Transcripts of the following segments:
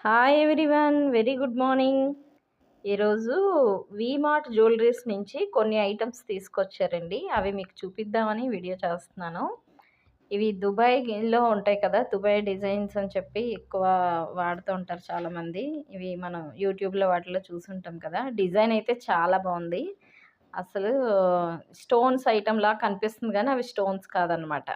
Hi everyone, very good morning. ఈరోజు V-Mart jewelleries నుంచి కొన్ని ఐటమ్స్ తీసుకొచ్చారండి. అవి మీకు చూపిద్దామని వీడియో చేస్తున్నాను. ఇవి దుబాయ్లో ఉంటాయి కదా, దుబాయ్ డిజైన్స్ అని చెప్పి ఎక్కువ వాడుతూ ఉంటారు చాలామంది. ఇవి మనం యూట్యూబ్లో వాటిలో చూసుంటాం కదా. డిజైన్ అయితే చాలా బాగుంది. అసలు స్టోన్స్ ఐటమ్లా కనిపిస్తుంది కానీ అవి స్టోన్స్ కాదనమాట.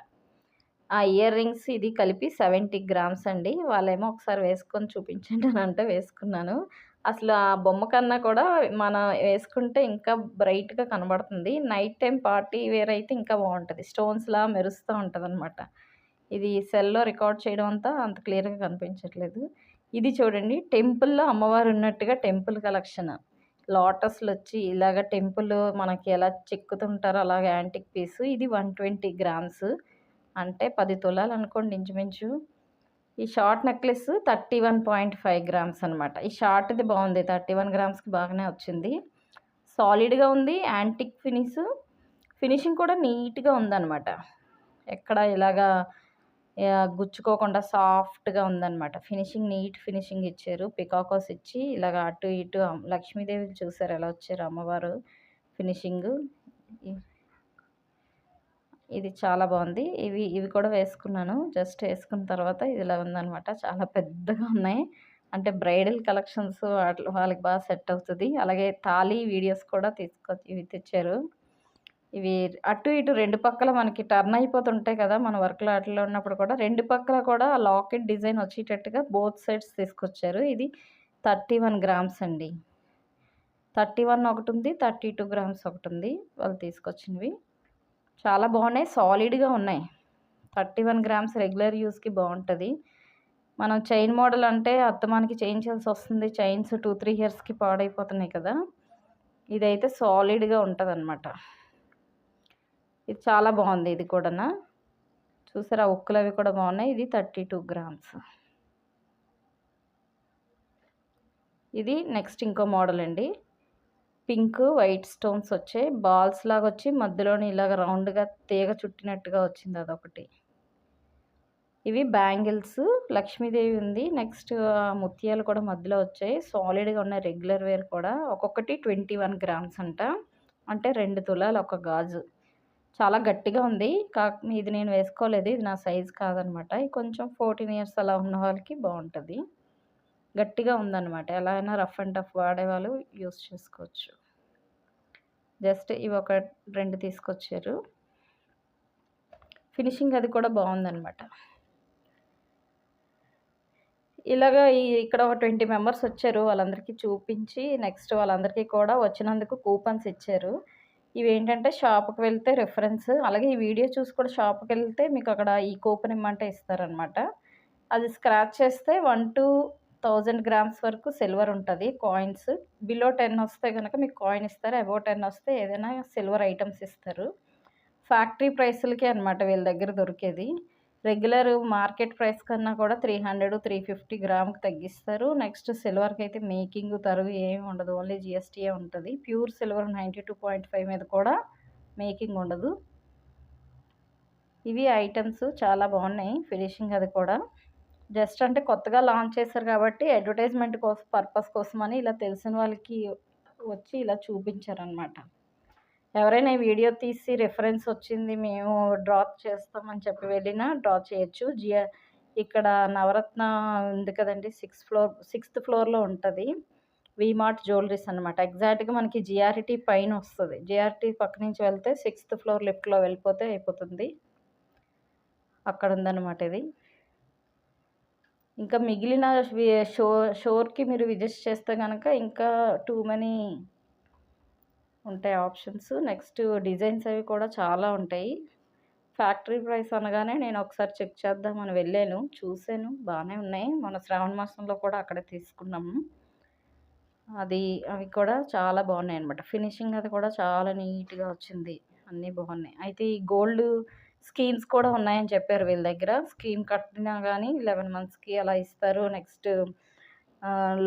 ఆ ఇయర్ రింగ్స్ ఇది కలిపి 70 గ్రామ్స్ అండి. వాళ్ళేమో ఒకసారి వేసుకొని చూపించండి అని అంటే వేసుకున్నాను. అసలు ఆ బొమ్మ కన్నా కూడా మనం వేసుకుంటే ఇంకా బ్రైట్‌గా కనబడుతుంది. నైట్ టైమ్ పార్టీ వేర్ అయితే ఇంకా బావుంటది. స్టోన్స్‌లా మెరుస్తూ ఉంటదనమాట. ఇది సెల్‌లో రికార్డ్ చేయడం అంత క్లియర్‌గా కనిపించట్లేదు. ఇది చూడండి, టెంపుల్‌లో అమ్మవారు ఉన్నట్టుగా టెంపుల్ కలెక్షన్. లోటస్‌లొచ్చి ఇలాగ టెంపుల్ మనకి ఎలా చెక్కుతుంటారో అలాగా యాంటిక్ పీసు. ఇది 120 గ్రామ్స్. అంటే 10 తులాలనుకోండి ఇంచుమించు. ఈ షార్ట్ నెక్లెస్ 31.5 గ్రామ్స్ అనమాట. ఈ షార్ట్‌ది బావుంది. 31 గ్రామ్స్‌కి బాగానే వచ్చింది. సాలిడ్‌గా ఉంది. యాంటిక్ ఫినిషింగ్ కూడా నీట్‌గా ఉందనమాట. ఎక్కడ ఇలాగా గుచ్చుకోకుండా సాఫ్ట్‌గా ఉందనమాట. నీట్ ఫినిషింగ్ ఇచ్చారు. పికాకోస్ ఇచ్చి ఇలాగ అటు ఇటు లక్ష్మీదేవిని చూసారు ఎలా వచ్చారో అమ్మవారు ఫినిషింగు. ఇది చాలా బాగుంది. ఇవి కూడా వేసుకున్నాను. జస్ట్ వేసుకున్న తర్వాత ఇదిలా ఉందనమాట. చాలా పెద్దగా ఉన్నాయి. అంటే బ్రైడల్ కలెక్షన్స్ వాళ్ళకి బాగా సెట్ అవుతది. అలాగే తాళి వీడియోస్ కూడా ఇవి తెచ్చారు. ఇవి అటు ఇటు 2 పక్కల మనకి టర్న్ అయిపోతుంటాయి కదా, మన వర్క్‌లో ఆటిల్లో ఉన్నప్పుడు కూడా 2 పక్కల కూడా లాకెట్ డిజైన్ వచ్చేటట్టుగా బోత్ సైడ్స్ తీసుకొచ్చారు. ఇది 31 గ్రామ్స్ అండి. 31 ఒకటుంది, 32 గ్రామ్స్ ఒకటుంది వాళ్ళు తీసుకొచ్చినవి. చాలా బాగున్నాయి. సాలిడ్‌గా ఉన్నాయి. 31 గ్రామ్స్ రెగ్యులర్ యూజ్‌కి బావుంటది. మనం చైన్ మోడల్ అంటే అత్తమానికి చేయించాల్సొస్తుంది. చైన్స్ 2, 3 ఇయర్స్‌కి పాడైపోతున్నాయి కదా. ఇదైతే సాలిడ్‌గా ఉంటదనమాట. ఇది చాలా బాగుంది ఇది కూడానా. చూసారా, ఉక్కులవి కూడా బాగున్నాయి. ఇది 32 గ్రామ్స్. ఇది నెక్స్ట్ ఇంకో మోడల్ అండి. పింక్, వైట్ స్టోన్స్ వచ్చాయి. బాల్స్ లాగా వచ్చి మధ్యలోని ఇలాగ రౌండ్‌గా తీగ చుట్టినట్టుగా వచ్చింది అదొకటి. ఇవి బ్యాంగిల్స్. లక్ష్మీదేవి ఉంది. నెక్స్ట్ ముత్యాలు కూడా మధ్యలో వచ్చాయి. సాలిడ్‌గా ఉన్నాయి. రెగ్యులర్ వేర్ కూడా. ఒక్కొక్కటి 21 గ్రామ్స్ అంట. అంటే 2 తులాలు ఒక గాజు. చాలా గట్టిగా ఉంది. ఇది నేను వేసుకోలేదు. ఇది నా సైజ్ కాదనమాట. ఇది కొంచెం 14 ఇయర్స్ అలా ఉన్న వాళ్ళకి బావుంటది. గట్టిగా ఉందనమాట. ఎలా అయినా రఫ్ అండ్ టఫ్ వాడేవాళ్ళు యూజ్ చేసుకోవచ్చు. జస్ట్ ఇవి ఒక 2 తీసుకొచ్చారు. ఫినిషింగ్ అది కూడా బావుందనమాట. ఇలాగా ఇక్కడ ఒక 20 మెంబర్స్ వచ్చారు. వాళ్ళందరికీ చూపించి నెక్స్ట్ వాళ్ళందరికీ కూడా వచ్చినందుకు కూపన్స్ ఇచ్చారు. ఇవేంటంటే షాప్‌కి వెళ్తే రిఫరెన్స్, అలాగే ఈ వీడియో చూసి కూడా షాప్‌కెళ్తే మీకు అక్కడ ఈ కూపన్ ఇమ్మంటే ఇస్తారనమాట. అది స్క్రాచ్ చేస్తే 1-1000 గ్రామ్స్ వరకు సిల్వర్ ఉంటది కాయిన్స్. బిలో 10 వస్తే గనక మీకు కాయిన్ ఇస్తారు. అబోవ్ 10 వస్తే ఏదైనా సిల్వర్ ఐటెమ్స్ ఇస్తారు. ఫ్యాక్టరీ ప్రైసులకే అనమాట వీళ్ళ దగ్గర దొరికేది. రెగ్యులర్ మార్కెట్ ప్రైస్ కన్నా కూడా 300, 350 గ్రామ్‌కి తగ్గిస్తారు. నెక్స్ట్ సిల్వర్‌కైతే మేకింగ్, తరుగు ఏమి ఉండదు. ఓన్లీ జీఎస్టీయే ఉంటది. ప్యూర్ సిల్వర్ 92.5 మీద కూడా మేకింగ్ ఉండదు. ఇవి ఐటెమ్స్ చాలా బాగున్నాయి. ఫినిషింగ్ అది కూడా. జస్ట్ అంటే కొత్తగా లాంచ్ చేశారు కాబట్టి అడ్వర్టైజ్‌మెంట్ పర్పస్ కోసమని ఇలా తెలిసిన వాళ్ళకి వచ్చి ఇలా చూపించారనమాట. ఎవరైనా ఈ వీడియో తీసి రిఫరెన్స్ వచ్చింది మేము డ్రా చేస్తామని చెప్పి వెళ్ళినా డ్రా చేయొచ్చు. ఇక్కడ నవరత్న ఉంది కదండీ, 6th ఫ్లోర్‌లో ఉంటది. వీమార్ట్ జ్యువెలరీస్ అనమాట. ఎగ్జాక్ట్‌గా మనకి జిఆర్‌టీ పైన వస్తది. జిఆర్‌టీ పక్క నుంచి వెళ్తే 6th ఫ్లోర్ లిఫ్ట్‌లో వెళ్ళిపోతే అయిపోతుంది. అక్కడ ఉందన్నమాట ఇది. ఇంకా మిగిలిన షోర్‌కి మీరు విజిట్ చేస్తే గనక ఇంకా టూ మెనీ ఉంటాయి ఆప్షన్స్. నెక్స్ట్ డిజైన్స్ అవి కూడా చాలా ఉంటాయి. ఫ్యాక్టరీ ప్రైస్ అనగానే నేను ఒకసారి చెక్ చేద్దామని వెళ్ళాను. చూసాను, బాగానే ఉన్నాయి. మన శ్రావణ మాసంలో కూడా అక్కడే తీసుకున్నాము. అవి కూడా చాలా బాగున్నాయన్నమాట. ఫినిషింగ్ అది కూడా చాలా నీట్‌గా వచ్చింది. అన్నీ బాగున్నాయి. అయితే ఈ గోల్డ్ స్కీమ్స్ కూడా ఉన్నాయని చెప్పారు వీళ్ళ దగ్గర. స్కీమ్ కట్టినా గానీ 11 మంత్స్‌కి అలా ఇస్తారు. నెక్స్ట్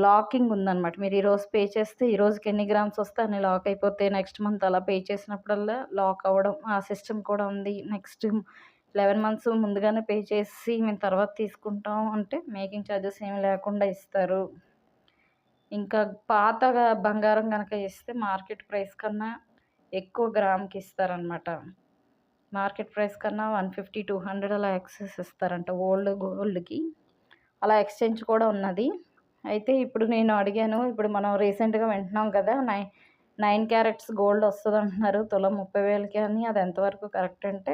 లాకింగ్ ఉందనమాట. మీరు ఈరోజు పే చేస్తే ఈ రోజుకి ఎన్ని గ్రామ్స్ వస్తే అన్ని లాక్ అయిపోతాయి. నెక్స్ట్ మంత్ అలా పే చేసినప్పుడల్లా లాక్ అవ్వడం ఆ సిస్టమ్ కూడా ఉంది. నెక్స్ట్ 11 మంత్స్ ముందుగానే పే చేసి మేము తర్వాత తీసుకుంటాం అంటే మేకింగ్ ఛార్జెస్ ఏమి లేకుండా ఇస్తారు. ఇంకా పాతగా బంగారం గనక ఇస్తే మార్కెట్ ప్రైస్ కన్నా ఎక్కువ గ్రామ్‌కి ఇస్తారనమాట. మార్కెట్ ప్రైస్ కన్నా 150, 200 అలా ఎక్సెస్ ఇస్తారంట ఓల్డ్ గోల్డ్‌కి. అలా ఎక్స్‌చేంజ్ కూడా ఉన్నది. అయితే ఇప్పుడు నేను అడిగాను. ఇప్పుడు మనం రీసెంట్‌గా వింటున్నాం కదా! 9 క్యారెట్స్ గోల్డ్ వస్తదంటున్నారు. తులం 30,000కి అని. అది ఎంతవరకు కరెక్ట్ అంటే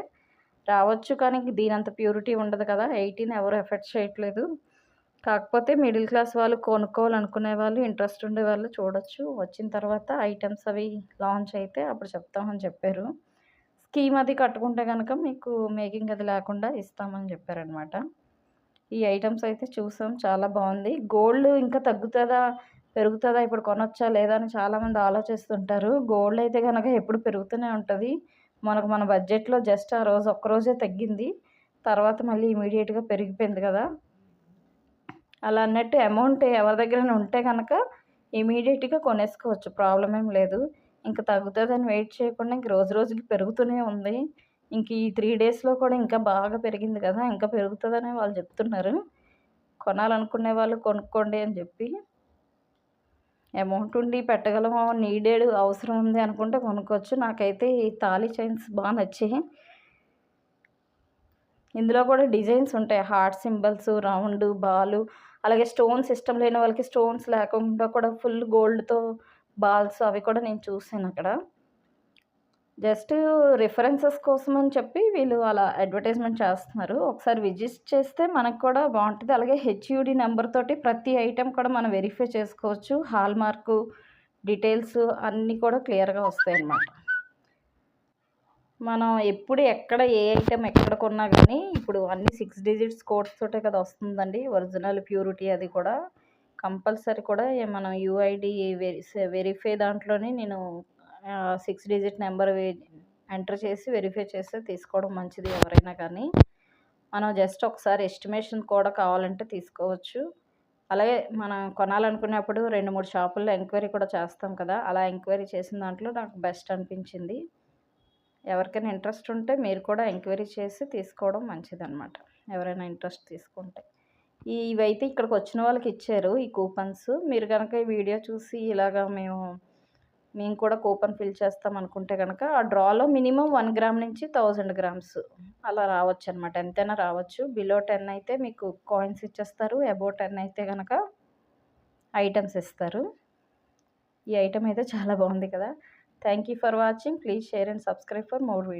రావచ్చు. కానీ దీనంత ప్యూరిటీ ఉండదు కదా! 18 ఎవరు ఎఫర్ట్ చేయట్లేదు. కాకపోతే మిడిల్ క్లాస్ వాళ్ళు కొనుక్కోవాలనుకునే వాళ్ళు, ఇంట్రెస్ట్ ఉండేవాళ్ళు చూడొచ్చు. వచ్చిన తర్వాత ఐటెమ్స్ అవి లాంచ్ అయితే అప్పుడు చెప్తామని చెప్పారు. స్కీమ్ అది కట్టుకుంటే గనక మీకు మేకింగ్ అది లేకుండా ఇస్తామని చెప్పారనమాట. ఈ ఐటెమ్స్ అయితే చూసాం. చాలా బావుంది. గోల్డ్ ఇంకా తగ్గుతదా? పెరుగుతదా? ఇప్పుడు కొనొచ్చా? లేదా? అని చాలామంది ఆలోచిస్తుంటారు. గోల్డ్ అయితే గనక ఎప్పుడు పెరుగుతూనే ఉంటది. మన బడ్జెట్‌లో జస్ట్ ఆ రోజు ఒక్కరోజే తగ్గింది. తర్వాత మళ్ళీ ఇమ్మీడియేట్‌గా పెరిగిపోయింది కదా! అలా అన్నట్టు అమౌంట్ ఎవరి దగ్గరైనా ఉంటే గనక ఇమ్మీడియేట్‌గా కొనేసుకోవచ్చు. ప్రాబ్లమ్ ఏం లేదు. ఇంక తగ్గుతదని వెయిట్ చేయకుండా ఇంక రోజు రోజుకి పెరుగుతూనే ఉంది. ఇంక ఈ 3 డేస్‌లో కూడా ఇంకా బాగా పెరిగింది కదా! ఇంకా పెరుగుతదనే వాళ్ళు చెప్తున్నారు. కొనాలనుకునే వాళ్ళు కొనుక్కోండి అని చెప్పి. అమౌంట్ ఉండి పెట్టగలము, నీడెడ్ అవసరం ఉంది అనుకుంటే కొనుక్కోవచ్చు. నాకైతే ఈ తాళి చైన్స్ నచ్చాయి. ఇందులో కూడా డిజైన్స్ ఉంటాయి. హార్ట్ సింబల్స్, రౌండు, బాలు అలాగే స్టోన్స్ ఇష్టం లేని వాళ్ళకి స్టోన్స్ లేకుండా కూడా ఫుల్ గోల్డ్‌తో బాల్స్ అవి కూడా నేను చూసానక్కడ. జస్ట్ రిఫరెన్సెస్ కోసం అని చెప్పి వీళ్ళు అలా అడ్వర్టైజ్‌మెంట్ చేస్తున్నారు. ఒకసారి విజిట్ చేస్తే మనకు కూడా బావుంటది. అలాగే హెచ్‌యూడీ నంబర్ తోటి ప్రతి ఐటెమ్ కూడా మనం వెరిఫై చేసుకోవచ్చు. హాల్‌మార్కు డీటెయిల్స్ అన్నీ కూడా క్లియర్‌గా వస్తాయన్నమాట. మనం ఎప్పుడు ఎక్కడ ఏ ఐటెమ్ ఎక్కడ కొన్నా గానీ ఇప్పుడు అన్నీ 6 డిజిట్స్ కోడ్స్ తోటే కదా వస్తుందండి. ఒరిజినల్ ప్యూరిటీ అది కూడా. కంపల్సరీ కూడా మనం యూఐడీ వెరిఫై దాంట్లోనే నేను 6 డిజిట్ నెంబర్ ఎంటర్ చేసి వెరిఫై చేసి తీసుకోవడం మంచిది ఎవరైనా కానీ. మనం జస్ట్ ఒకసారి ఎస్టిమేషన్ కూడా కావాలంటే తీసుకోవచ్చు. అలాగే మనం కొనాలనుకున్నప్పుడు 2, 3 షాపుల్లో ఎంక్వైరీ కూడా చేస్తాం కదా! అలా ఎంక్వైరీ చేసిన దాంట్లో నాకు బెస్ట్ అనిపించింది. ఎవరికైనా ఇంట్రెస్ట్ ఉంటే మీరు కూడా ఎంక్వైరీ చేసి తీసుకోవడం మంచిదనమాట. ఎవరైనా ఇంట్రెస్ట్ తీసుకుంటే. ఇవైతే ఇక్కడికొచ్చిన వాళ్ళకి ఇచ్చారు ఈ కూపన్స్. మీరు గనక ఈ వీడియో చూసి ఇలాగా మేము కూడా కూపన్ ఫిల్ చేస్తాం అనుకుంటే గనక ఆ డ్రాలో మినిమమ్ 1 గ్రామ్ నుంచి 1000 గ్రామ్స్ అలా రావచ్చనమాట. ఎంతైనా రావచ్చు. బిలో 10 అయితే మీకు కాయిన్స్ ఇచ్చేస్తారు. అబోవ్ 10 అయితే గనక ఐటెమ్స్ ఇస్తారు. ఈ ఐటెమ్ అయితే చాలా బాగుంది కదా! Thank you for watching. Please share and subscribe for more videos.